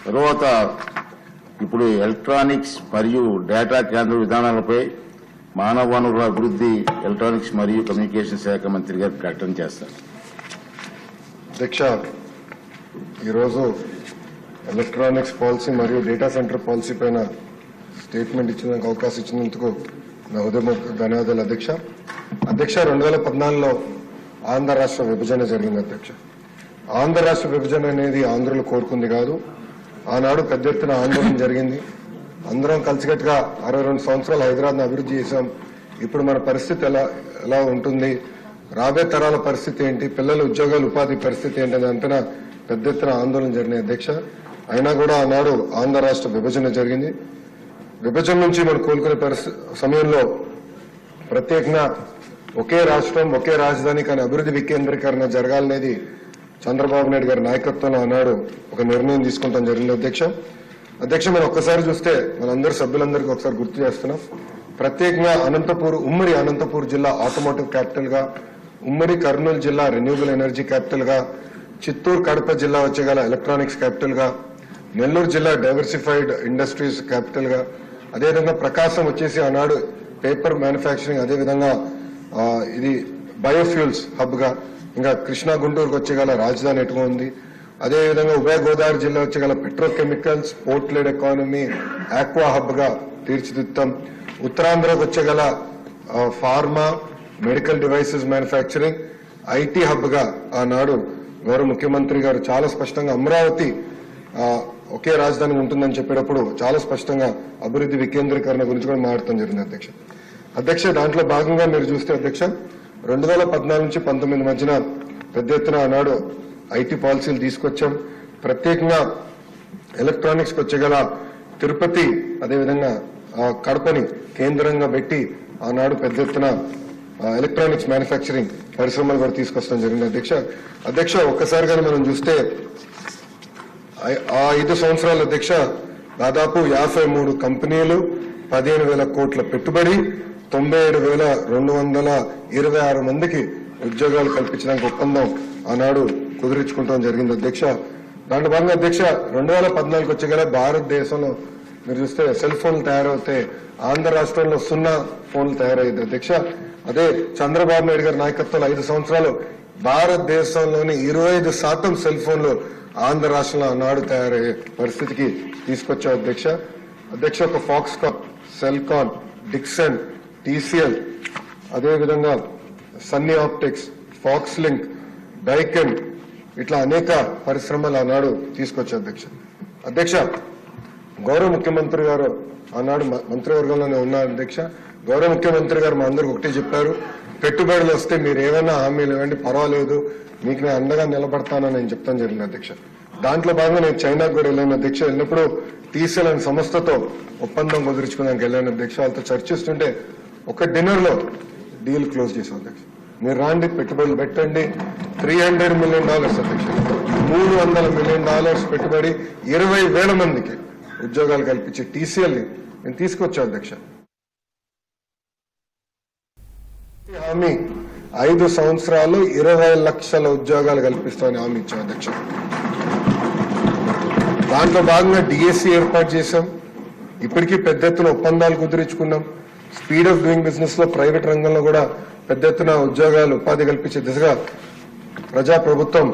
తర్వాత ఇప్పుడు ఎలక్ట్రానిక్స్ మరియు డేటా కేంద్ర విధానాలపై మానవ వనరుల అభివృద్ధి, ఎలక్ట్రానిక్స్ మరియు కమ్యూనికేషన్ శాఖ మంత్రి గారు ప్రకటన చేస్తారు. అధ్యక్ష, ఈరోజు ఎలక్ట్రానిక్స్ పాలసీ మరియు డేటా సెంటర్ పాలసీ పైన స్టేట్మెంట్ ఇచ్చినందుకు అవకాశం ఇచ్చినందుకు నా హృదయపూర్వక ధన్యవాదాలు. అధ్యక్ష 2014లో ఆంధ్ర రాష్ట్ర విభజన జరిగింది. అధ్యక్ష, ఆంధ్ర రాష్ట్ర విభజన అనేది ఆంధ్రులు కోరుకుంది కాదు. ఆనాడు పెద్ద ఎత్తున ఆందోళన జరిగింది. అందరం కలిసికట్టుగా 62 సంవత్సరాలు హైదరాబాద్ను అభివృద్ధి చేశాం. ఇప్పుడు మన పరిస్థితి ఎలా ఉంటుంది, రాబోయే తరాల పరిస్థితి ఏంటి, పిల్లల ఉద్యోగాలు ఉపాధి పరిస్థితి ఏంటి అని అంతనా పెద్ద ఎత్తున ఆందోళన జరిగినాయి. అధ్యక్ష, అయినా కూడా ఆనాడు ఆంధ్ర రాష్ట్ర విభజన జరిగింది. విభజన నుంచి మనం కోలుకునే సమయంలో ప్రత్యేకంగా ఒకే రాష్ట్రం ఒకే రాజధాని కానీ అభివృద్ధి వికేంద్రీకరణ జరగాలనేది చంద్రబాబు నాయుడు గారి నాయకత్వంలో ఆనాడు ఒక నిర్ణయం తీసుకుంటాం జరిగింది. అధ్యక్ష మనం ఒక్కసారి చూస్తే మనందరి సభ్యులందరికీ ఒకసారి గుర్తు చేస్తున్నాం. ప్రత్యేకంగా ఉమ్మడి అనంతపూర్ జిల్లా ఆటోమోటివ్ క్యాపిటల్ గా, ఉమ్మడి కర్నూలు జిల్లా రెన్యూబుల్ ఎనర్జీ క్యాపిటల్ గా, చిత్తూరు కడప జిల్లా వచ్చేగల ఎలక్ట్రానిక్స్ క్యాపిటల్ గా, నెల్లూరు జిల్లా డైవర్సిఫైడ్ ఇండస్ట్రీస్ క్యాపిటల్ గా, అదేవిధంగా ప్రకాశం వచ్చేసి ఆనాడు పేపర్ మ్యానుఫ్యాక్చరింగ్, అదేవిధంగా ఇది బయోఫ్యూల్స్ హబ్ గా, ఇంకా కృష్ణా గుంటూరుకు వచ్చేగల రాజధాని ఎటుగా ఉంది. అదేవిధంగా ఉభయ గోదావరి జిల్లా వచ్చేగల petrochemicals, port led economy, aqua hub గా తీర్చిదిద్దాం. ఉత్తరాంధ్రకు వచ్చేగల pharma, medical devices manufacturing, IT hub గా ఆనాడు గౌరవ ముఖ్యమంత్రి గారు చాలా స్పష్టంగా అమరావతి ఒకే రాజధాని ఉంటుందని చెప్పేటప్పుడు చాలా స్పష్టంగా అభివృద్ధి వికేంద్రీకరణ గురించి కూడా మాట్లాడటం జరిగింది. అధ్యక్ష దాంట్లో భాగంగా మీరు చూస్తే అధ్యక్ష 2014 నుంచి 19 మధ్యన పెద్ద ఎత్తున ఆనాడు ఐటీ పాలసీలు తీసుకొచ్చాం. ప్రత్యేకంగా ఎలక్ట్రానిక్స్ వచ్చేగల తిరుపతి, అదేవిధంగా కడపని కేంద్రంగా పెట్టి ఆనాడు పెద్ద ఎత్తున ఎలక్ట్రానిక్స్ మ్యానుఫ్యాక్చరింగ్ పరిశ్రమలు కూడా తీసుకొస్తాం జరిగింది. అధ్యక్ష ఒక్కసారిగానే మనం చూస్తే ఆ 5 సంవత్సరాల అధ్యక్ష దాదాపు 53 కంపెనీలు, 15,000 కోట్ల పెట్టుబడి, 97,226 మందికి ఉద్యోగాలు కల్పించడానికి ఒప్పందం ఆనాడు కుదిరించుకుంటాం జరిగింది. దాంట్లో భాగంగా 2014 వచ్చేగల భారతదేశంలో మీరు చూస్తే సెల్ ఫోన్లు తయారవుతే ఆంధ్ర రాష్ట్రంలో 0 ఫోన్లు తయారయ్యేది. అదే చంద్రబాబు నాయుడు గారి నాయకత్వంలో 5 సంవత్సరాలు భారతదేశంలోని 25% సెల్ ఫోన్లు ఆంధ్ర రాష్ట్రంలో ఆనాడు తయారయ్యే పరిస్థితికి తీసుకొచ్చారు. ఒక ఫాక్స్కాన్, సెల్కాన్, డిక్సన్, టీసీఎల్, అదేవిధంగా Sunny optics, pox link, Daikin, ఇట్లా అనేక పరిశ్రమలు ఆనాడు తీసుకొచ్చారు. గౌరవ ముఖ్యమంత్రి గారు ఆనాడు మంత్రివర్గంలోనే ఉన్నారు. గౌరవ ముఖ్యమంత్రి గారు మా అందరికి ఒకటే చెప్పారు, పెట్టుబడులు వస్తే మీరు ఏమైనా హామీలు ఇవ్వండి, పర్వాలేదు, మీకు నేను అండగా నిలబడతానని నేను చెప్తాను జరిగింది. దాంట్లో భాగంగా నేను చైనాకు కూడా వెళ్ళాను. వెళ్ళినప్పుడు టీసీఎల్ అనే సంస్థతో ఒప్పందం కుదుర్చుకున్నానికి వెళ్ళాను. వాళ్ళతో చర్చిస్తుంటే ఒక డిన్నర్ లో డీల్ క్లోజ్ చేశాం. మీరు రాండి, పెట్టుబడులు పెట్టండి, $300 మిలియన్ $300 మిలియన్ పెట్టుబడి, 20,000 మందికి ఉద్యోగాలు కల్పించే టీసీఎల్ ని నేను తీసుకొచ్చా. హామీ 5 సంవత్సరాలు 20 లక్షల ఉద్యోగాలు కల్పిస్తామని హామీ ఇచ్చాం. దాంట్లో భాగంగా డిఎస్సి ఏర్పాటు చేశాం. ఇప్పటికీ పెద్ద ఎత్తున ఒప్పందాలు కుదిరించుకున్నాం. స్పీడ్ ఆఫ్ డూయింగ్ బిజినెస్ లో ప్రైవేట్ రంగంలో కూడా పెద్ద ఎత్తున ఉద్యోగాలు ఉపాధి కల్పించే దిశగా ప్రజా ప్రభుత్వం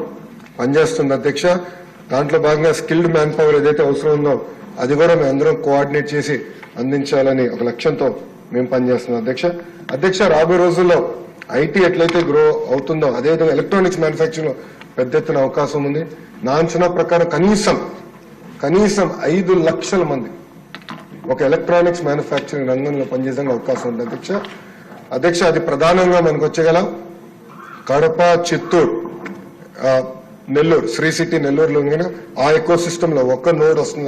పనిచేస్తుంది. దాంట్లో భాగంగా స్కిల్డ్ మ్యాన్ పవర్ ఏదైతే అవసరం ఉందో అది కూడా మేము అందరం కోఆర్డినేట్ చేసి అందించాలని ఒక లక్ష్యంతో మేము పనిచేస్తున్నాం. రాబోయే రోజుల్లో ఐటీ ఎట్లయితే గ్రో అవుతుందో అదేవిధంగా ఎలక్ట్రానిక్స్ మ్యానుఫ్యాక్చరింగ్ లో పెద్ద ఎత్తున అవకాశం ఉంది. నా అంచనా ప్రకారం కనీసం 5 లక్షల మంది ఒక ఎలక్ట్రానిక్స్ మ్యానుఫ్యాక్చరింగ్ రంగంలో పనిచేసే అవకాశం ఉంది. అది ప్రధానంగా మనకు వచ్చేగల కడప, చిత్తూరు, నెల్లూరు, శ్రీ సిటీ నెల్లూరులో ఆ ఎకో సిస్టమ్ లో ఒక్క నోడ్ వస్తుంది.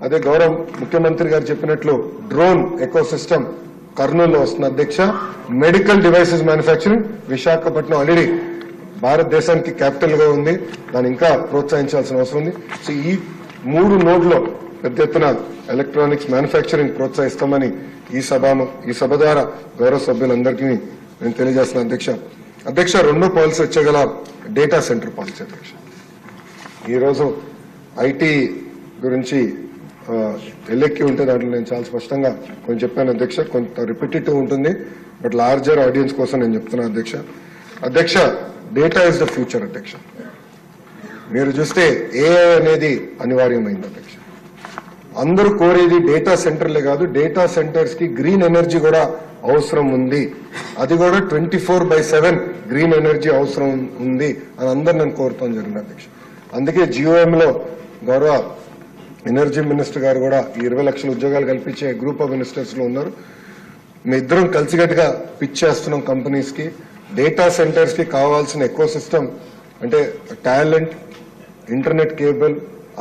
అదే గౌరవ ముఖ్యమంత్రి గారు చెప్పినట్లు డ్రోన్ ఎకో సిస్టమ్ కర్నూలులో వస్తుంది. Medical devices manufacturing Visakhapatnam already భారతదేశానికి క్యాపిటల్ గా ఉంది, దాన్ని ఇంకా ప్రోత్సహించాల్సిన అవసరం ఉంది. ఈ 3 నోడ్లో పెద్ద ఎత్తున ఎలక్ట్రానిక్స్ మ్యానుఫ్యాక్చరింగ్ ప్రోత్సహిస్తామని ఈ సభ ద్వారా గౌరవ సభ్యులందరికీ నేను తెలియజేస్తున్నాను. రెండో పాలసీ వచ్చేగల డేటా సెంటర్ పాలసీ. ఈరోజు ఐటీ గురించి ఎల్లెక్కి ఉంటే దాంట్లో నేను చాలా స్పష్టంగా కొంచెం చెప్పాను అధ్యక్ష. కొంత రిపిటేటివ్ ఉంటుంది, బట్ లార్జర్ ఆడియన్స్ కోసం నేను చెప్తున్నాను అధ్యక్ష. అధ్యక్ష, డేటా ఇస్ ద ఫ్యూచర్ అధ్యక్ష. మీరు చూస్తే ఏఐ అనేది అనివార్యమైంది అధ్యక్ష. అందరూ కోరేది డేటా సెంటర్లే కాదు, డేటా సెంటర్స్ కి గ్రీన్ ఎనర్జీ కూడా అవసరం ఉంది. అది కూడా 24/7 గ్రీన్ ఎనర్జీ అవసరం ఉంది అని అందరు నన్ను కోరుతాం జరిగింది అధ్యక్ష. అందుకే GOM లో గౌరవ ఎనర్జీ మినిస్టర్ గారు కూడా 20 లక్షల ఉద్యోగాలు కల్పించే గ్రూప్ ఆఫ్ మినిస్టర్స్ లో ఉన్నారు. మీ ఇద్దరం కలిసికట్టుగా పిచ్ చేస్తున్నాం కంపెనీస్ కి. డేటా సెంటర్స్ కి కావాల్సిన ఎకో సిస్టమ్ అంటే టాలెంట్, ఇంటర్నెట్ కేబుల్,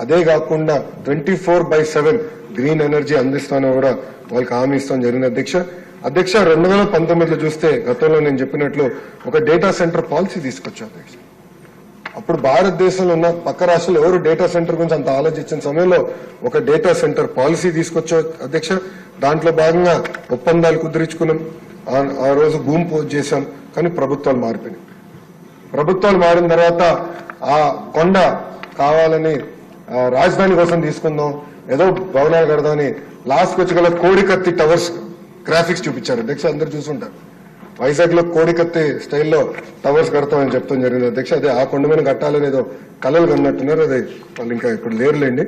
అదే కాకుండా 24/7 గ్రీన్ ఎనర్జీ అందిస్తానో కూడా వాళ్ళకి హామీ ఇస్తాం జరిగింది అధ్యక్ష. అధ్యక్ష, 2019లో చూస్తే గతంలో నేను చెప్పినట్లు ఒక డేటా సెంటర్ పాలసీ తీసుకొచ్చాం అధ్యక్ష. అప్పుడు భారతదేశంలో ఉన్న పక్క రాష్ట్రాలు ఎవరు డేటా సెంటర్ గురించి అంత ఆలోచించిన సమయంలో ఒక డేటా సెంటర్ పాలసీ తీసుకొచ్చా అధ్యక్ష. దాంట్లో భాగంగా ఒప్పందాలు కుదిరించుకున్నాం. ఆ రోజు భూమి పూజ చేశాం. కానీ ప్రభుత్వాలు మారిపోయినాయి. ప్రభుత్వాలు మారిన తర్వాత ఆ కొండ కావాలని రాజధాని కోసం తీసుకుందాం, ఏదో భవనాలు కడదామని లాస్ట్కి వచ్చి గల కోడికత్తి టవర్స్ గ్రాఫిక్స్ చూపించారు అధ్యక్ష. అందరు చూసుంటారు. వైజాగ్ లో కోడికత్తి స్టైల్లో టవర్స్ కడతామని చెప్తాం జరిగింది అధ్యక్ష. అదే ఆ కొండ మీద కట్టాలని ఏదో కలలు కన్నట్టున్నారు. అదే వాళ్ళు ఇంకా ఇప్పుడు లేరులేండి.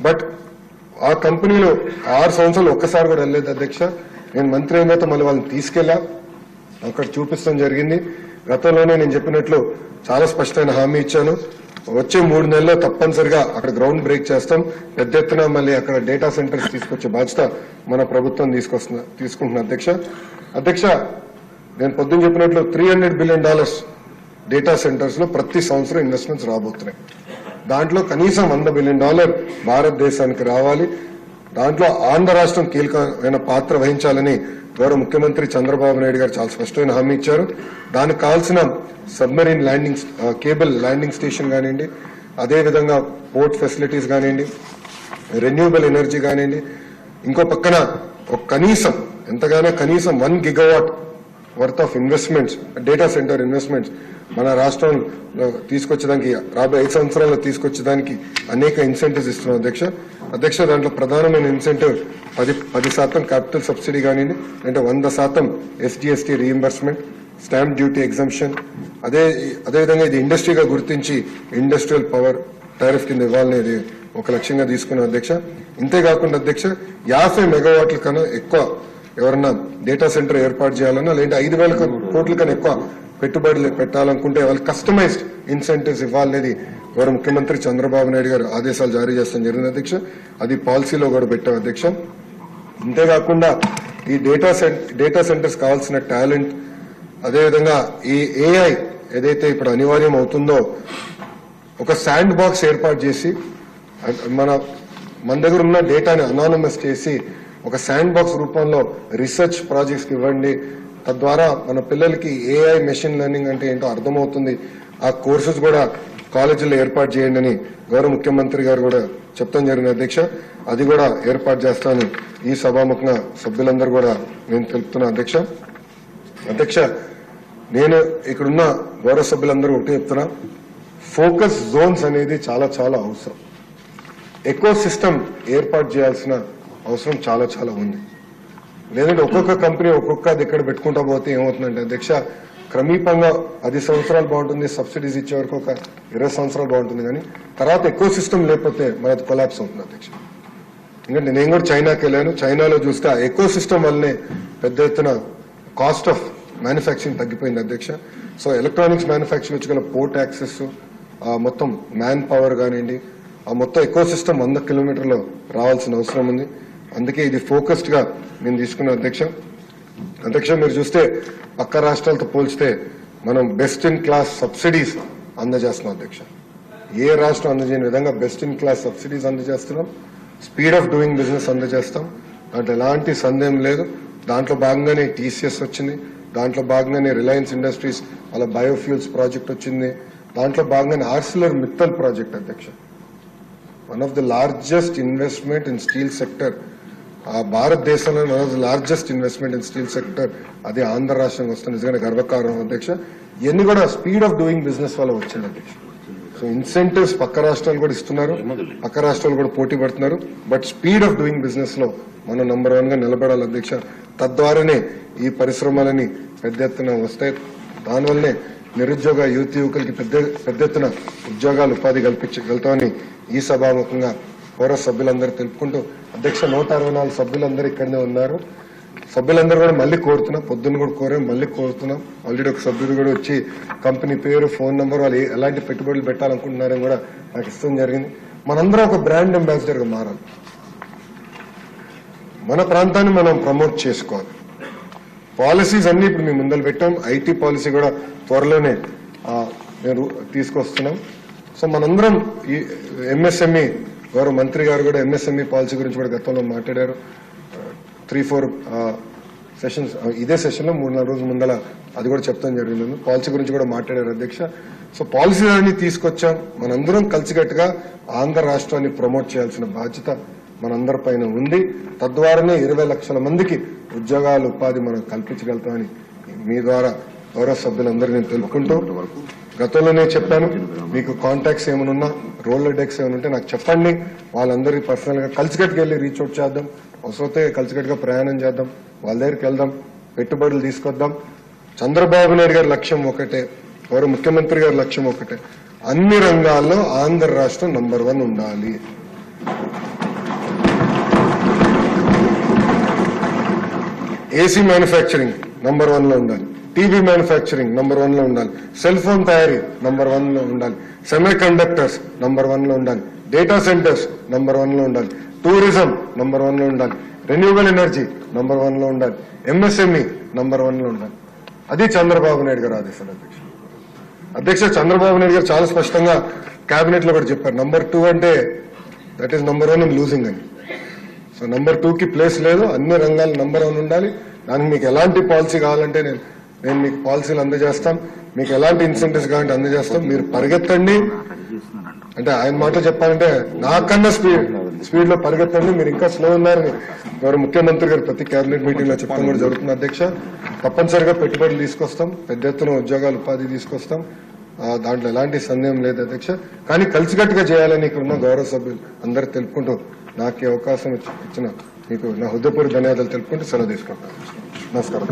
బట్ ఆ కంపెనీలో 6 సంవత్సరాలు ఒక్కసారి కూడా వెళ్ళలేదు అధ్యక్ష. నేను మంత్రి అయిన తర్వాత మళ్ళీ వాళ్ళని తీసుకెళ్లా అక్కడ చూపిస్తాం జరిగింది. గతంలోనే నేను చెప్పినట్లు చాలా స్పష్టమైన హామీ ఇచ్చాను. వచ్చే 3 నెలల్లో తప్పనిసరిగా అక్కడ గ్రౌండ్ బ్రేక్ చేస్తాం. పెద్ద ఎత్తున మళ్ళీ అక్కడ డేటా సెంటర్స్ తీసుకొచ్చే బాధ్యత మన ప్రభుత్వం తీసుకుంటున్న అధ్యక్ష. అధ్యక్ష, నేను పొద్దున్న చెప్పినట్లు $300 బిలియన్ డేటా సెంటర్స్ లో ప్రతి సంవత్సరం ఇన్వెస్ట్మెంట్స్ రాబోతున్నాయి. దాంట్లో కనీసం $100 బిలియన్ భారతదేశానికి రావాలి. దాంట్లో ఆంధ్ర రాష్ట్రం కీలకమైన పాత్ర వహించాలని గౌరవ ముఖ్యమంత్రి చంద్రబాబు నాయుడు గారు చాలా స్పష్టమైన హామీ ఇచ్చారు. దానికి కావాల్సిన submarine landing cable landing station కానివ్వండి, అదేవిధంగా పోర్ట్ ఫెసిలిటీస్ కానివ్వండి, రెన్యూవబుల్ ఎనర్జీ కానివ్వండి, ఇంకో పక్కన ఒక కనీసం 1 gigawatt worth of investments, data centre investments మన రాష్ట్రంలో తీసుకొచ్చేదానికి రాబోయే 5 సంవత్సరాల్లో తీసుకొచ్చేదానికి అనేక ఇన్సెంటివ్స్ ఇస్తున్నాం అధ్యక్ష. దాంట్లో ప్రధానమైన ఇన్సెంటివ్ 10% క్యాపిటల్ సబ్సిడీ కానివ్వండి, అంటే 100% SGST reimbursement, stamp duty exemption, అదేవిధంగా ఇది ఇండస్ట్రీగా గుర్తించి ఇండస్ట్రియల్ పవర్ టారిఫ్ కింద ఇవ్వాలనేది ఒక లక్ష్యంగా తీసుకున్నాం అధ్యక్ష. ఇంతేకాకుండా అధ్యక్ష, 50 మెగావాట్ల కన్నా ఎక్కువ ఎవరన్నా డేటా సెంటర్ ఏర్పాటు చేయాలన్నా, లేదంటే 5,000 కోట్ల కన్నా ఎక్కువ పెట్టుబడులు పెట్టాలనుకుంటే వాళ్ళు కస్టమైజ్డ్ ఇన్సెంటివ్స్ ఇవ్వాలనేది గౌరవ ముఖ్యమంత్రి చంద్రబాబు నాయుడు గారు ఆదేశాలు జారీ చేస్తాం జరిగింది అధ్యక్ష. అది పాలసీలో కూడా పెట్టాం అధ్యక్ష. ఇంతేకాకుండా ఈ డేటా సెంటర్స్ కావాల్సిన టాలెంట్, అదేవిధంగా ఈ AI ఏదైతే ఇప్పుడు అనివార్యం అవుతుందో ఒక శాండ్ బాక్స్ ఏర్పాటు చేసి మన దగ్గర ఉన్న డేటాని అనానమస్ చేసి ఒక శాండ్ బాక్స్ రూపంలో రీసెర్చ్ ప్రాజెక్ట్స్ ఇవ్వండి. తద్వారా మన పిల్లలకి AI మెషిన్ లెర్నింగ్ అంటే ఏంటో అర్థమవుతుంది. ఆ కోర్సెస్ కూడా కాలేజీలో ఏర్పాటు చేయండి అని గౌరవ ముఖ్యమంత్రి గారు కూడా చెప్తాం జరిగింది అధ్యక్ష. అది కూడా ఏర్పాటు చేస్తాను ఈ సభాముఖంగా సభ్యులందరూ కూడా నేను తెలుపుతున్నా అధ్యక్ష. నేను ఇక్కడున్న గౌరవ సభ్యులందరూ ఒకటి చెప్తున్నా, ఫోకస్ జోన్స్ అనేది చాలా చాలా అవసరం. ఎకో సిస్టమ్ ఏర్పాటు చేయాల్సిన అవసరం చాలా చాలా ఉంది. లేదంటే ఒక్కొక్క కంపెనీ ఒక్కొక్క దగ్గర పెట్టుకుంటా పోతే ఏమవుతుందంటే అధ్యక్ష, క్రమీపంగా 10 సంవత్సరాలు బాగుంటుంది, సబ్సిడీస్ ఇచ్చే వరకు ఒక 20 సంవత్సరాలు బాగుంటుంది, కానీ తర్వాత ఎకో సిస్టమ్ లేకపోతే మనది కొలాప్స్ అవుతుంది అధ్యక్ష. ఎందుకంటే నేను కూడా చైనాకి వెళ్ళాను. చైనాలో చూస్తే ఆ ఎకో సిస్టమ్ వల్లనే పెద్ద ఎత్తున కాస్ట్ ఆఫ్ మ్యానుఫ్యాక్చరింగ్ తగ్గిపోయింది అధ్యక్ష. సో ఎలక్ట్రానిక్స్ మ్యానుఫ్యాక్చరింగ్ వచ్చి గల పోర్ట్ యాక్సెస్, మొత్తం మ్యాన్ పవర్ కానివ్వండి, ఆ మొత్తం ఎకో సిస్టమ్ 100 కిలోమీటర్లో రావాల్సిన అవసరం ఉంది. అందుకే ఇది ఫోకస్డ్ గా నేను తీసుకున్న అధ్యక్ష. మీరు చూస్తే పక్క రాష్ట్రాలతో పోల్చితే మనం బెస్ట్ ఇన్ క్లాస్ సబ్సిడీస్ అందజేస్తున్నాం అధ్యక్ష. ఏ రాష్ట్రం అందజేయని విధంగా బెస్ట్ ఇన్ క్లాస్ సబ్సిడీస్ అందజేస్తున్నాం. స్పీడ్ ఆఫ్ డూయింగ్ బిజినెస్ అందజేస్తాం. దాంట్లో ఎలాంటి సందేహం లేదు. దాంట్లో భాగంగానే TCS వచ్చింది. దాంట్లో భాగంగానే రిలయన్స్ ఇండస్ట్రీస్ వాళ్ళ బయోఫ్యూల్స్ ప్రాజెక్ట్ వచ్చింది. దాంట్లో భాగంగానే ArcelorMittal ప్రాజెక్ట్ అధ్యక్ష. One of the largest investment in steel sector, భారతదేశంలో one of the largest investment in steel sector అది ఆంధ్ర రాష్ట్రంకి వస్తుంది. నిజంగా గర్వకారణం అధ్యక్ష. ఇవన్నీ కూడా స్పీడ్ ఆఫ్ డూయింగ్ బిజినెస్ వల్ల వచ్చింది అధ్యక్ష. సో ఇన్సెంటివ్స్ పక్క రాష్ట్రాలు కూడా ఇస్తున్నారు, పక్క రాష్ట్రాలు కూడా పోటీ పడుతున్నారు. But speed of doing business లో మనం నంబర్ 1 గా నిలబడాలి అధ్యక్ష. తద్వారానే ఈ పరిశ్రమలని పెద్ద ఎత్తున వస్తాయి. దానివల్లనే నిరుద్యోగ యువకులకి పెద్ద ఎత్తున ఉద్యోగాలు ఉపాధి కల్పించగలుగుతామని ఈ సభాముఖంగా పౌర సభ్యులందరూ తెలుపుకుంటూ అధ్యక్ష 164 సభ్యులందరూ ఇక్కడనే ఉన్నారు. సభ్యులందరూ కూడా మళ్ళీ కోరుతున్నాం, పొద్దున్న కూడా కోరాం, మళ్ళీ కోరుతున్నాం. ఆల్రెడీ ఒక సభ్యుడు కూడా వచ్చి కంపెనీ పేరు, ఫోన్ నంబర్, వాళ్ళు ఎలాంటి పెట్టుబడులు పెట్టాలనుకుంటున్నారని కూడా నాకు ఇష్టం జరిగింది. మనందరం ఒక బ్రాండ్ అంబాసిడర్ గా మారాలి. మన ప్రాంతాన్ని మనం ప్రమోట్ చేసుకోవాలి. పాలసీస్ అన్ని ఇప్పుడు మేము ముందలు పెట్టాం. ఐటీ పాలసీ కూడా త్వరలోనే మేము తీసుకొస్తున్నాం. సో మనందరం ఈ ఎంఎస్ఎంఈ గౌరవ మంత్రి గారు కూడా ఎంఎస్ఎంఈ పాలసీ గురించి కూడా గతంలో మాట్లాడారు. 3-4 సెషన్స్, ఇదే సెషన్ లో 3-4 రోజుల ముందల అది కూడా చెప్తాం జరిగింది. పాలసీ గురించి కూడా మాట్లాడారు అధ్యక్ష. సో పాలసీలు అన్ని తీసుకొచ్చాం. మనందరం కలిసికట్టుగా ఆంధ్ర రాష్ట్రాన్ని ప్రమోట్ చేయాల్సిన బాధ్యత మనందరి పైన ఉంది. తద్వారానే 20 లక్షల మందికి ఉద్యోగాలు, ఉపాధి మనం కల్పించగలుగుతామని మీ ద్వారా గౌరవ సభ్యులందరూ నేను తెలుపుకుంటూ, గతంలోనే చెప్పాను, మీకు కాంటాక్ట్స్ ఏమైనా, రోల్ డెక్స్ ఏమైనా ఉంటే నాకు చెప్పండి. వాళ్ళందరికీ పర్సనల్ గా కలిసికట్టుగా వెళ్ళి రీచ్ అవుట్ చేద్దాం. అవసరమైతే కలిసికట్టుగా ప్రయాణం చేద్దాం, వాళ్ళ దగ్గరికి వెళ్దాం, పెట్టుబడులు తీసుకొద్దాం. చంద్రబాబు నాయుడు గారి లక్ష్యం ఒకటే, గౌరవ ముఖ్యమంత్రి గారి లక్ష్యం ఒకటే, అన్ని రంగాల్లో ఆంధ్ర రాష్ట్రం నంబర్ 1 ఉండాలి. ఏసీ మ్యానుఫ్యాక్చరింగ్ నంబర్ 1 లో ఉండాలి, టీవీ మ్యానుఫ్యాక్చరింగ్ నంబర్ 1 లో ఉండాలి, సెల్ ఫోన్ తయారీ నంబర్ 1 లో ఉండాలి, సెమీ కండక్టర్స్ నంబర్ 1 లో ఉండాలి, డేటా సెంటర్స్ నంబర్ 1 లో ఉండాలి, టూరిజం నంబర్ 1 లో ఉండాలి, రెన్యూవబుల్ ఎనర్జీ నంబర్ 1 లో ఉండాలి, ఎంఎస్ఎంఈ నంబర్ 1 లో ఉండాలి. అది చంద్రబాబు నాయుడు గారు ఆదేశాలు అధ్యక్ష. చంద్రబాబు నాయుడు గారు చాలా స్పష్టంగా కేబినెట్ లో కూడా చెప్పారు, నంబర్ 2 అంటే that is number 1 in losing అని. సో నంబర్ 2 కి ప్లేస్ లేదు, అన్ని రంగాలు నంబర్ 1 ఉండాలి. దానికి మీకు ఎలాంటి పాలసీ కావాలంటే నేను మీకు పాలసీలు అందజేస్తాం, మీకు ఎలాంటి ఇన్సెంటివ్స్ కావాలంటే అందజేస్తాం. మీరు పరిగెత్తండి, అంటే ఆయన మాట చెప్పాలంటే నాకన్నా స్పీడ్ లో పరిగెత్తండి. మీరు ఇంకా స్లో ఉన్నారని గౌరవ ముఖ్యమంత్రి గారు ప్రతి కేబినెట్ మీటింగ్ లో చెప్పడం కూడా జరుగుతుంది అధ్యక్ష. తప్పనిసరిగా పెట్టుబడులు తీసుకొస్తాం, పెద్ద ఎత్తున ఉద్యోగాలు, ఉపాధి తీసుకొస్తాం. దాంట్లో ఎలాంటి సందేహం లేదు అధ్యక్ష. కానీ కలిసికట్టుగా చేయాలని ఇక్కడ ఉన్న గౌరవ సభ్యులు అందరూ తెలుపుకుంటూ, నాకు ఈ అవకాశం ఇచ్చిన మీకు నా హృదయపూర్వక ధన్యవాదాలు తెలుపుకుంటూ సెలవు తీసుకుంటాను. నమస్కారం.